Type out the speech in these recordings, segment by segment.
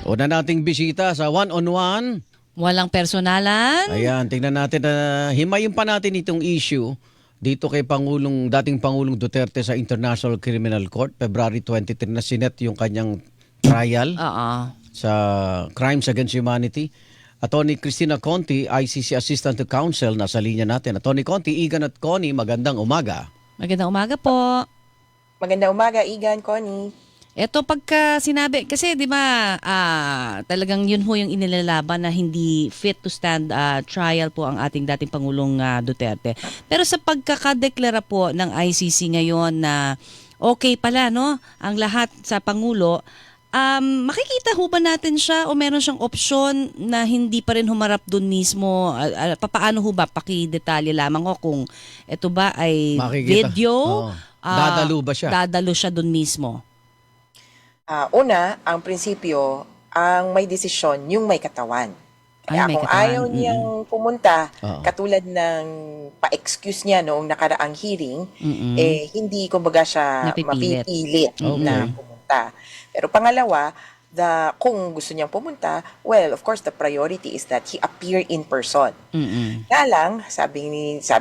Una nating bisita sa one-on-one. Walang personalan. Ayan, tingnan natin na himayin pa natin itong issue dito kay dating Pangulong Duterte sa International Criminal Court. February 23 na sinet yung kanyang trial Oo. sa Crimes Against Humanity. Attorney Cristina Conti, ICC Assistant to Counsel, nasa linya natin. Attorney Conti, Igan at Connie, magandang umaga. Magandang umaga po. Magandang umaga, Igan, Connie. Ito pagka sinabi, kasi di ba talagang yun ho yung inilalaban na hindi fit to stand trial po ang ating dating Pangulong Duterte. Pero sa pagkakadeklara po ng ICC ngayon na okay pala no, ang lahat sa Pangulo, makikita ho ba natin siya o meron siyang opsyon na hindi pa rin humarap dun mismo? Papaano ho ba? Pakidetalye lamang ho kung ito ba ay Makikita. video? Oo. Dadalo ba siya? Dadalo siya dun mismo. Una, ang prinsipyo, ang may desisyon, yung may katawan. Kaya Ay, may kung katawan. ayaw niyang pumunta, Oo. katulad ng pa-excuse niya noong nakaraang hearing, hindi kumbaga siya Napipilit. mapipilit Okay. na pumunta. Pero pangalawa, kung gusto niyang pumunta, well, of course, the priority is that he appear in person. Kaya lang, sabi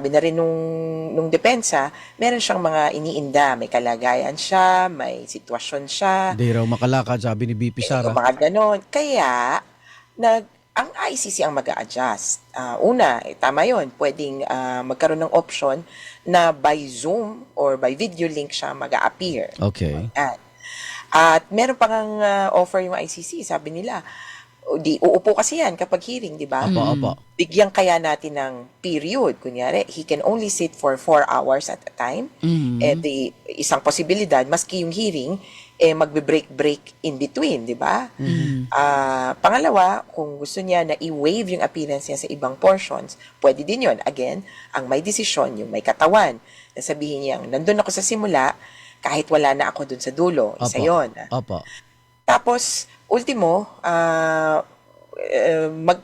na rin nung depensa, meron siyang mga iniinda. May kalagayan siya, may sitwasyon siya, Hindi raw makalakad, sabi ni BP Sara. mga ganon. Kaya, ang ICC ang mag-a-adjust. Una, tama yun, pwedeng magkaroon ng option na by Zoom or by video link siya mag-a-appear. Okay. At meron pa ngang offer yung ICC, sabi nila, uupo kasi yan kapag hearing, di ba? Opo. Bigyan kaya natin ng period. Kunyari, he can only sit for 4 hours at a time. Isang posibilidad, maski yung hearing, magbe-break in between, di ba? Pangalawa, kung gusto niya na i-waive yung appearance niya sa ibang portions, pwede din yun. Again, ang may desisyon, yung may katawan, na sabihin niya, nandun ako sa simula, kahit wala na ako dun sa dulo. Isa yun. Opo. Tapos, ultimo,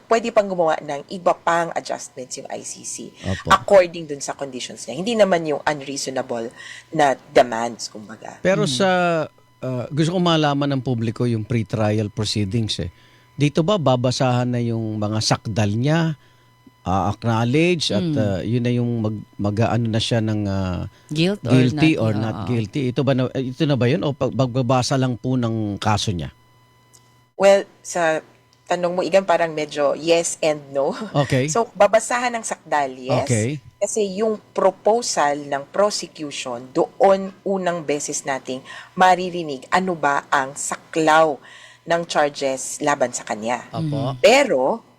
pwede pang gumawa ng iba pang adjustments yung ICC Opo. according dun sa conditions niya. Hindi naman yung unreasonable na demands, kumbaga. Pero sa gusto kong malaman ng publiko yung pre-trial proceedings eh. Dito ba babasahan na yung mga sakdal niya, acknowledge at yun na yung mag-ano na siya ng guilty or not guilty. Ito na ba yun o pagbabasa lang po ng kaso niya? Well, sa tanong mo, Igan, parang medyo yes and no. Okay. So, babasahan ng sakdal, yes. Okay. Kasi yung proposal ng prosecution, doon unang beses nating maririnig ano ba ang saklaw ng charges laban sa kanya. Opo. Pero,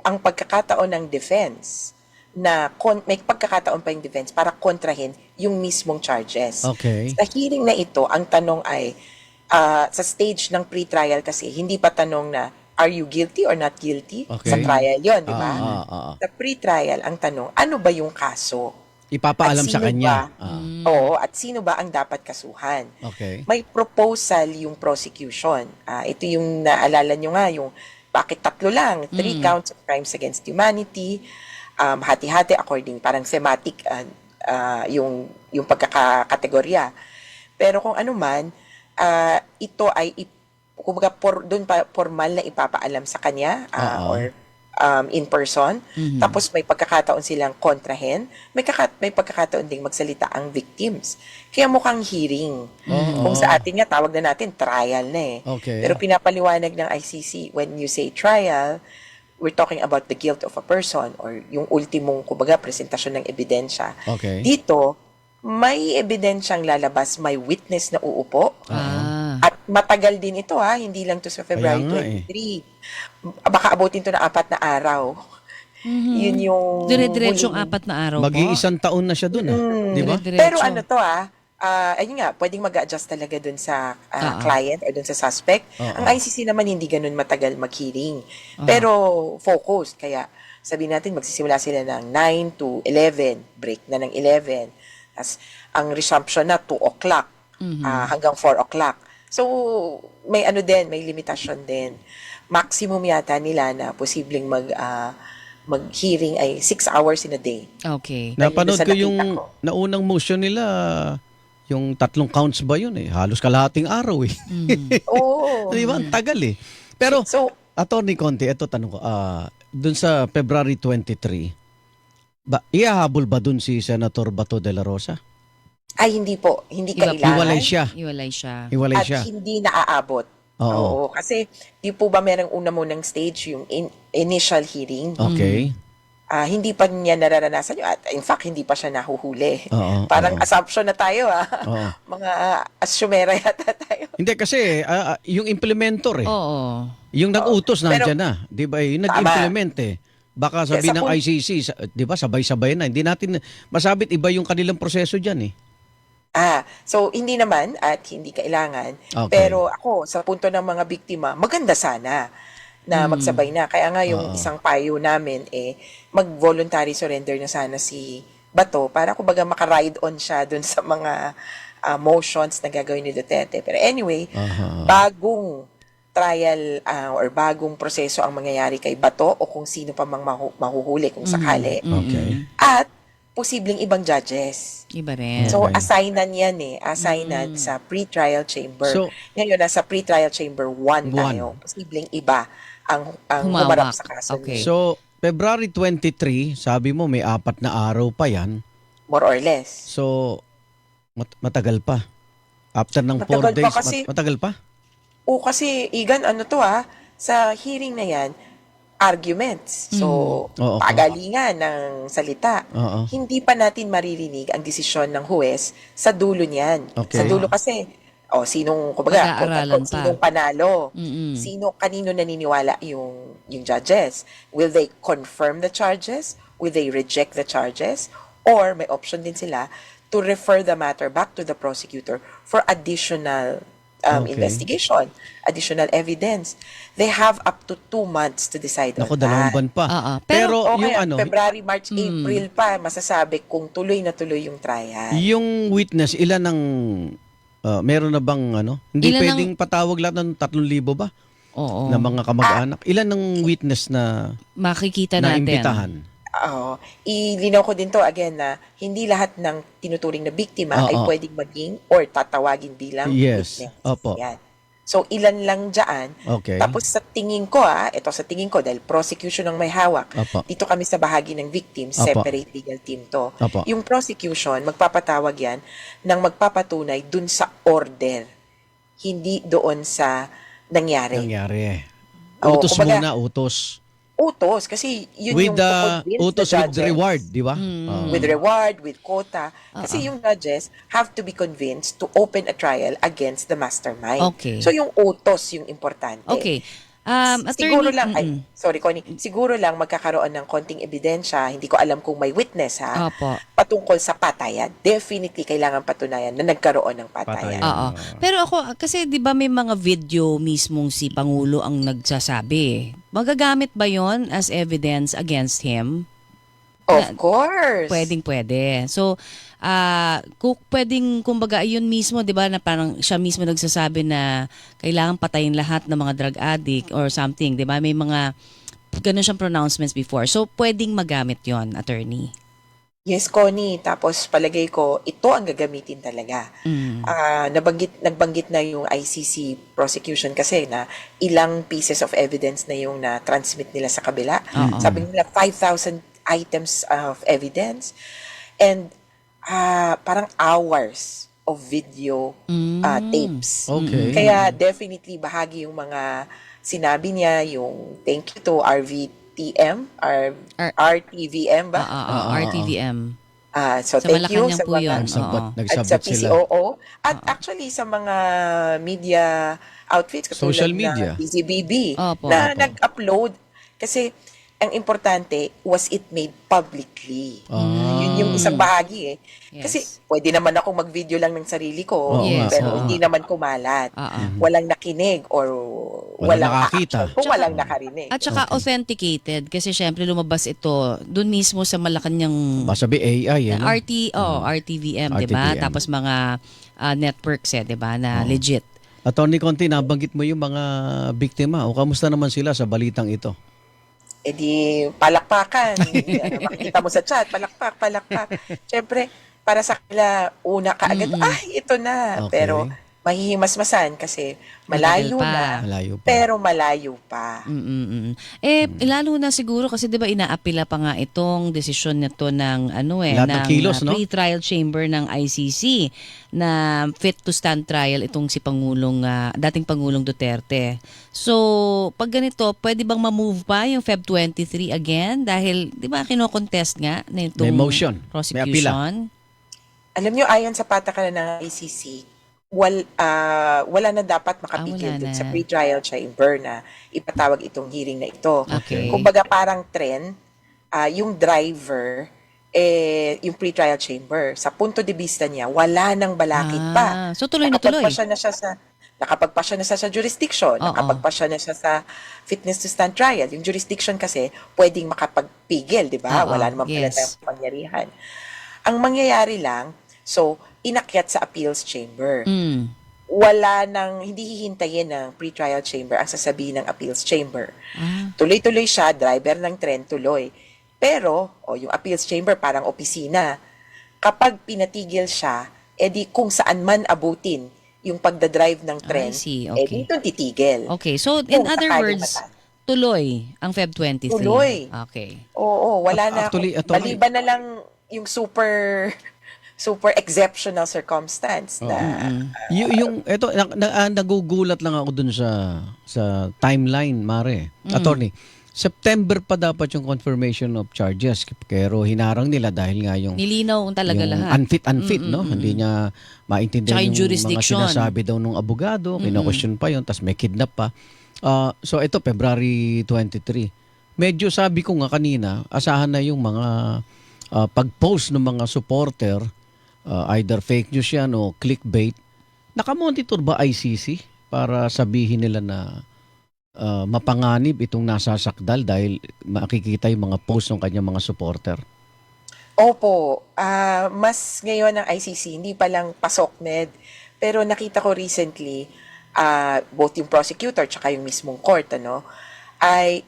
ang pagkakataon ng defense, may pagkakataon pa yung defense para kontrahin yung mismong charges. Okay. Sa hearing na ito, ang tanong ay, sa stage ng pre-trial kasi, hindi pa tanong na, are you guilty or not guilty? Okay. Sa trial yon, di ba? Sa pre-trial, ang tanong, ano ba yung kaso? Ipapaalam At sa sino kanya. Oo, at sino ba ang dapat kasuhan? Okay. May proposal yung prosecution. Ito yung naalala nyo nga, yung bakit 3 lang? 3 counts of crimes against humanity, hati-hati according, parang thematic yung pagkakakategorya. Pero kung ano man, ito ay kumbaga doon pa formal na ipapaalam sa kanya or in person. Tapos may pagkakataon silang kontrahen. May pagkakataon ding magsalita ang victims. Kaya mukhang hearing. Kung sa atin nga, tawag na natin trial na eh. Okay. Pero pinapaliwanag ng ICC, when you say trial, we're talking about the guilt of a person or yung ultimong, kumbaga, presentasyon ng ebidensya. Okay. Dito, may ebidensyang lalabas, may witness na uupo. At matagal din ito hindi lang to sa February Kaya nga 23. Baka abutin to na 4 na araw. Yun yung Dire-diretsong huling- 4 na araw po. Mag-iisang taon na siya dun. Di ba? Dire-diretso. Pero ano to ayun nga, pwedeng mag-adjust talaga dun sa client or dun sa suspect. Ang ICC naman hindi ganun matagal mag-hearing. Pero focused. Kaya sabihin natin, magsisimula sila ng 9 to 11. Break na ng 11. As ang resumption na 2 o'clock hanggang 4 o'clock. So, may may limitasyon din. Maximum yata nila na posibleng mag-hearing ay 6 hours in a day. Okay. Napanood Sa ko nakita yung ko. naunang motion nila, yung 3 counts ba yun eh? Halos kalahating araw eh. Oo. Di ba? Ang tagal eh. Pero, So, Attorney Conte, ito tanong ko, dun sa February 23, ihahabol ba dun si Senator Bato de la Rosa? ay hindi po, hindi Iba po. kailangan. Hiwalay siya. Iwalay siya. Hiwalay At siya. hindi naaabot. Oo. Oo. Kasi di po ba merong una munang stage yung initial hearing? Okay. Hindi pa niya nararanasan yun. At in fact, hindi pa siya nahuhuli. Oo, Parang oo. assumption na tayo Oo. Mga assumera yata tayo. Hindi kasi, yung implementor Oo. yung nag-utos Pero- nandiyan na. Di ba? Yung nag-implement Baka sabi Sa ng pun- ICC, di ba, sabay-sabay na. Hindi natin masabit iba yung kanilang proseso dyan So hindi naman at hindi kailangan. Okay. Pero ako, sa punto ng mga biktima, maganda sana na magsabay na. Kaya nga yung Oo. isang payo namin, mag-voluntary surrender na sana si Bato para kumbaga maka-ride on siya dun sa mga motions na gagawin ni Duterte. Pero anyway, Aha. bagong trial or bagong proseso ang mangyayari kay Bato o kung sino pa mang mahuhuli kung sakali. Okay. At posibleng ibang judges. Iba rin. So, Okay. assignan yan Assignan sa pre-trial chamber. So- Ngayon, nasa pre-trial chamber 1 One. tayo. Posibleng iba ang Humawak. humarap sa kaso Okay. ni So, February 23, sabi mo may 4 na araw pa yan. more or less. So, matagal pa. After ng 4 Matagal pa days, kasi- matagal pa? O kasi, Igan, sa hearing na yan, arguments. So, Oo. pagalingan ng salita. Oo. Hindi pa natin maririnig ang desisyon ng huwes sa dulo niyan. Okay. Sa dulo kasi, sinong, kumbaga, Pag-aaralan pa. sinong panalo, Mm-mm. kanino naniniwala yung judges. Will they confirm the charges? Will they reject the charges? Or may option din sila to refer the matter back to the prosecutor for additional Okay. investigation, additional evidence. They have up to 2 months to decide Ako, on 2 that. buwan pa. Oo. Pero, O yung kaya, ano, February, March, April pa, masasabi kung tuloy na tuloy yung trial. yung witness, ilan ang, meron na bang hindi Ilan pwedeng patawag lahat ng 3,000 ba? Oo. Na mga kamag-anak. Ilan ang witness na Makikita natin. naimbitahan? Ilinaw ko din to again na hindi lahat ng tinuturing na biktima ay Oo. pwedeng maging or tatawagin bilang Yes. witness. Opo. Yan. So, ilan lang dyan. Okay. Tapos sa tingin ko, ito sa tingin ko, dahil prosecution ang may hawak, Opo. dito kami sa bahagi ng victim, Opo. separate legal team to. Opo. Yung prosecution, magpapatawag yan ng magpapatunay dun sa order, hindi doon sa nangyari. Oo, Utos kumbaga, muna, utos. Utos, kasi yun With yung the to convince utos the with judges. reward, di ba? Oo. With reward, with quota. Kasi yung judges have to be convinced to open a trial against the mastermind. Okay. So yung utos yung importante. Okay. Siguro Attorney, lang, sorry Connie, siguro lang magkakaroon ng konting ebidensya, hindi ko alam kung may witness Opo. patungkol sa patayan. Definitely kailangan patunayan na nagkaroon ng patayan. Patayan. Oo. Pero ako, kasi di ba may mga video mismong si Pangulo ang nagsasabi. Magagamit ba yon as evidence against him? Of course. Pwedeng-pwede. So, kung pwedeng, kumbaga, yun mismo, di ba, na parang siya mismo nagsasabi na kailangan patayin lahat ng mga drug addict or something, di ba? May mga ganun siyang pronouncements before. So, pwedeng magamit yon, attorney. Yes, Connie. Tapos palagay ko, ito ang gagamitin talaga. Nagbanggit na yung ICC prosecution kasi na ilang pieces of evidence na yung na-transmit nila sa kabila. Sabi nila 5,000 items of evidence and parang hours of video tapes. Okay. Kaya definitely bahagi yung mga sinabi niya, yung thank you to RVTM, RTVM ba? RTVM. So Sa thank you Malacanang sa po mga yun. at sa Nagsabot sila. PCOO at actually sa mga media outfits katulad Social media. na DZBB Opo. na Opo. nag-upload kasi ang importante was it made publicly. Yun yung isang bahagi Yes. Kasi pwede naman ako mag-video lang ng sarili Oo ko nga, pero oo. hindi naman kumalat. Oo. Walang nakinig or Walang walang nakakita. action kung walang nakarinig. At saka authenticated kasi syempre lumabas ito doon mismo sa Malacanang Masabi AI, RTVM, 'di ba? RTVM. Tapos mga networks 'di ba na legit. Attorney Conti, nabanggit mo yung mga biktima. O kamusta naman sila sa balitang ito? Di palakpakan. Makikita mo sa chat, palakpak. Siyempre, para sa kanila, una kaagad, ito na. Okay. Pero mahihimasmasan kasi malayo Matagal pa. na, Malayo pa. pero malayo pa. Lalo na siguro kasi 'di ba inaapila pa nga itong desisyon nito ng Lahat ng kilos, no? pre-trial chamber ng ICC na fit to stand trial itong si dating Pangulong Duterte. So, pag ganito, pwede bang ma-move pa yung Feb 23 again dahil 'di ba kino-contest nga na itong May motion. May prosecution? Alam nyo, ayon sa patakaran ng ICC, wala na dapat makapigil Wala dun na. sa pre-trial chamber na ipatawag itong hearing na ito. Okay. Kumbaga parang trend, yung driver, yung pre-trial chamber, sa punto de vista niya, wala nang balakid pa. So tuloy na tuloy. Nakapagpasya na siya sa jurisdiction, Oo. nakapagpasya na siya sa fitness to stand trial. Yung jurisdiction kasi, pwedeng makapagpigil, di ba? Oo, Wala naman pala yes. tayong pangyarihan. Ang mangyayari lang, so, inakyat sa appeals chamber. Wala nang, hindi hihintayin ng pre-trial chamber ang sasabihin ng appeals chamber. Tuloy-tuloy siya, driver ng tren, tuloy. Pero, yung appeals chamber parang opisina. Kapag pinatigil siya, edi kung saan man abutin yung pagdadrive ng tren, see, okay. dito titigil. Okay, so in Kung other sakaling words, mata- tuloy ang Feb 23. Tuloy. Okay. Oo, wala na. Actually, Maliban na lang yung super exceptional circumstance na Yung eto nagugulat lang ako dun sa timeline, Mare. Attorney, September pa dapat yung confirmation of charges, pero hinarang nila dahil nga yung Nilinaw talaga yung lahat. unfit, no? Hindi niya maintindihan Tsaka yung yung mga jurisdiction. sinasabi daw nung abogado, kino-question pa yun, tapos may kidnap pa. So ito, February 23. Medyo sabi ko nga kanina, asahan na yung mga pag-post ng mga supporter, either fake news yan o clickbait. Nakamonitor ba ICC para sabihin nila na mapanganib itong nasasakdal dahil makikita yung mga post ng kanyang mga supporter? Opo, mas ngayon ng ICC, hindi pa lang pasok-med, pero nakita ko recently, both yung prosecutor tsaka yung mismong court, ay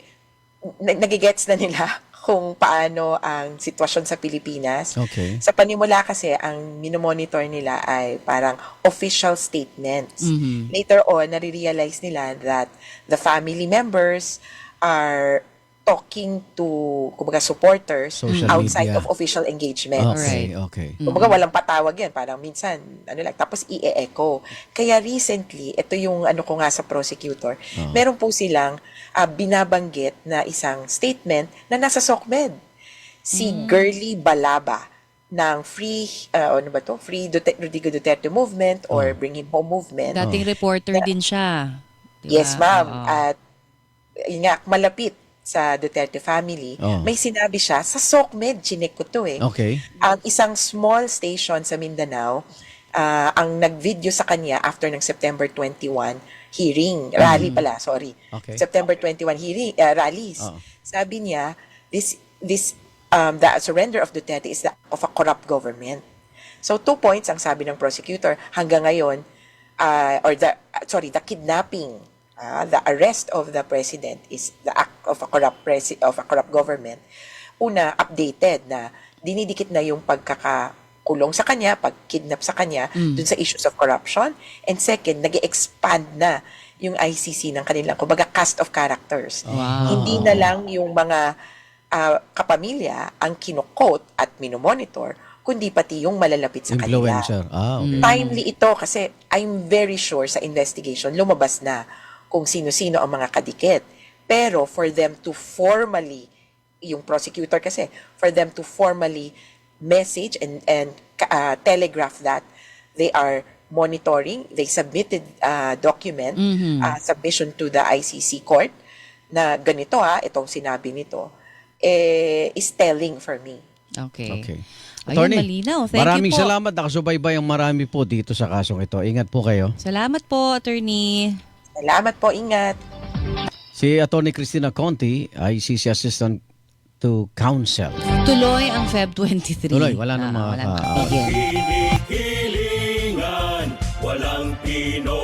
nagigets na nila kung paano ang sitwasyon sa Pilipinas. Okay. Sa panimula kasi, ang minomonitor nila ay parang official statements. Later on, nare-realize nila that the family members are talking to, kumbaga, supporters Social outside media. of official engagements. Okay. Kumbaga, walang patawag yan. Parang minsan, tapos i-echo. Kaya recently, ito yung ko nga sa prosecutor, meron po silang binabanggit na isang statement na nasa SOCMED. Si Girly Balaba ng Free Rodrigo Duterte Movement or Bring Him Home Movement. Dating reporter din siya. Diba? Yes, ma'am. Oo. At yun nga, malapit sa Duterte family, may sinabi siya, sa SOCMED, chinek ko to Okay. Ang isang small station sa Mindanao, ang nag-video sa kanya after ng September 21 hearing, rally pala, sorry. Okay. September 21 hearing, rallies. Sabi niya, the surrender of Duterte is of a corrupt government. So 2 points ang sabi ng prosecutor hanggang ngayon, the kidnapping, the arrest of the president is the act of a corrupt government. Una, updated na dinidikit na yung pagkakakulong sa kanya, pagkidnap sa kanya dun sa issues of corruption. And second, nag-expand na yung ICC ng kanilang, kumbaga, cast of characters. Wow. Hindi na lang yung mga kapamilya ang kino-quote at minomonitor, kundi pati yung malalapit sa kanila. Influencer. Okay. Timely ito kasi I'm very sure sa investigation lumabas na kung sino-sino ang mga kadikit. Pero for them to formally, yung prosecutor kasi, for them to formally message and telegraph that they are monitoring, they submitted document, submission to the ICC court na ganito itong sinabi nito, is telling for me. Okay. Ayun, Attorney, malinaw. Thank maraming you po. salamat. Nakasubaybay ang marami po dito sa kasong ito. Ingat po kayo. Salamat po, attorney. Salamat po, ingat. Si Attorney Cristina Conti, ICC Assistant to Counsel. Tuloy ang Feb 23. Tuloy, wala nang walang makaka- kapigil. Kinikilingan, walang Pinoy.